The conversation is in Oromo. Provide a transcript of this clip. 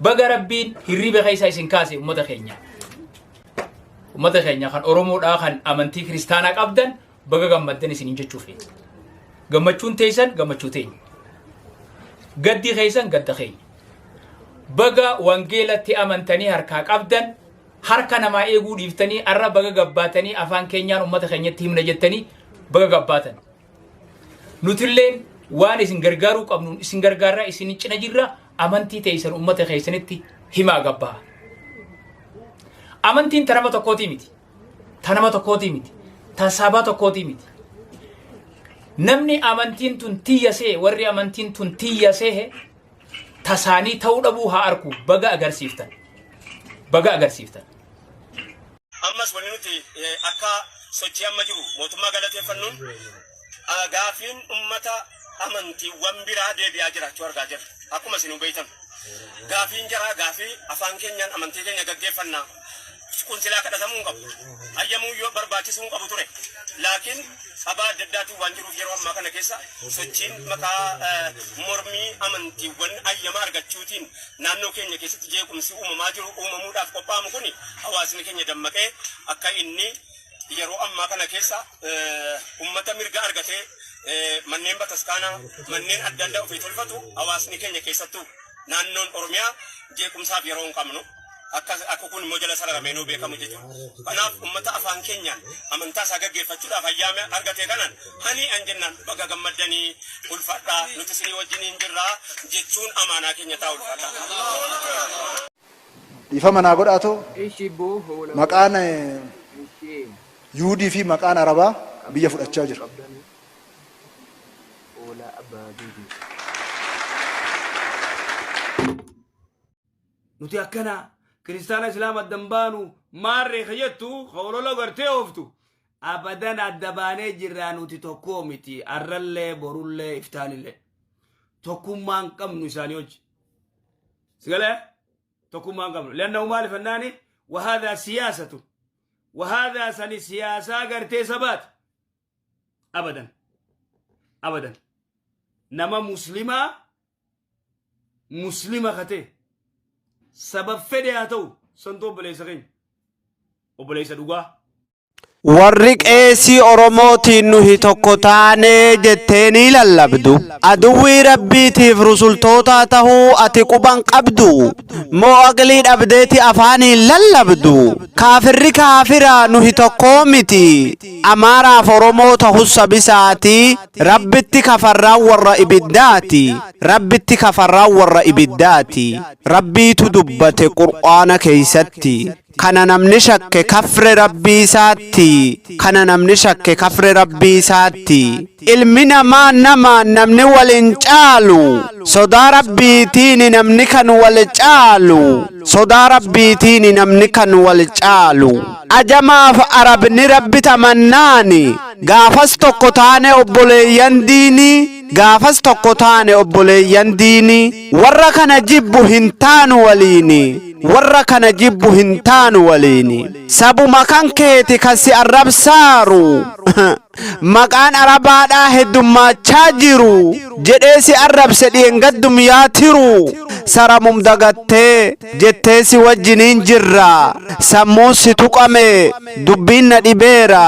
baga rabbiin hirriba keessa isin kaase ummata keenya kan oromoodhaa kan amantii kiristaanaa qabdan baga gammaddan isin jechuuf gammachuun teessan gammachuu teenya gaddi keessan gadda keenya baga wangeelatti amantanii harkaa qabdan harka namaa eeguu dhiiftanii arra baga gabbaatanii afaan keenyaan ummata keenyatti himna jettanii baga gabbaatan nutilleen waan isin gargaaruu qabnu isin gargaarraa isin cina jirra amantii teessan ummata keessanitti himaa gabbaa amantiin tanama tokkooti miti tasaba tokkooti miti namni amantiin tun tiyyasee warri amantiin tun tiyyasee tasaanii ta'uu dhabuu haa arku baga agarsiiftan ammas wani nuti akka sochii amma jiru mootummaa galateeffannuun gaafiin ummata amantiiwwan biraa deebi'aa jiraachuu argaa jirra akkuma isin beektan gaafiin jara gaafii afaan keenyaan amantii keenya gaggeeffannaa kun silaa kadhatamuu qabu ayyamuu yoo barbaachisuu qabu ture laakiin sabaa adda addaatiin waan jiruuf yeroo ammaa kana keessa sochiin maqaa mormii amantiiwwan ayyama argachuutiin naannoo keenya keessatti jeequmsi uumamuudhaaf qophaa'amu kun hawaasni keenya dammaqee akka inni yeroo ammaa kana keessa ummata mirga argatee manneen bataskaanaa manneen adda addaa ofii tolfatu hawaasni keenya keessattuu naannoon Oromiyaa jeequmsaaf yeroo hin qabnu akka kun immoo jala sararameenuu beekamu jechuudha. Kanaaf ummata afaan keenyaan amantaa isaa gaggeeffachuudhaaf ayyaama argatee kanaan hani an jennaan baga gammaddanii ulfaadhaa nuti isinii wajjiniin jirraa jechuun amaanaa keenya ta'a ulfaadhaa. Ifa manaa godhaatoo maqaan Yuudii fi maqaan Arabaa biyya fudhachaa jira. nuti akkana kiristaana islaama dambaanu maarree khayattu khawlolo gartee oftu abadan addabaanee jirraa nuti tokkoo miti arrallee borullee iftaanillee tokkummaan qabnu isaanii hojii sigale tokkummaan qabnu liannahu maali fannaani وهذا سياسة وهذا سني سياسة قرتي سبات أبدا نما مسلمة خطي سبب فدياتو سنتو بليسخين وبليس دوغا warriq eesii oromootiin nuhi tokko taanee jetteeni lallabdu aduwwii rabbiitiif rusultoota tahuu ati quban qabdu moo aqlii dhabdeeti afaaniin lallabdu kaafirri kaafira nuhi tokkoo miti amaaraaf oromoo tahus sabisaati rabbitti kafarraan warra ibiddaati rabbiitu dubbate qur'aana keeysatti kana namni shakke kafre rabbii isaatti ilmi namaa namni walin caalu sodaa rabbiitiin namni kan wal caalu ajamaaf arabni rabbi tamannaani gaafas tokko taane obboleeyyan diini warra kana jibbu hin taanu waliini sabuma kan keeti kasi arrabsaaru maqaan arabaadhaa heddummachaa jiru jedhee si arrabse dhiyengaddum yaatiru saramum dagattee jettee si wajjiniin jirra sammuun si tuqame dubbiin na dhibeera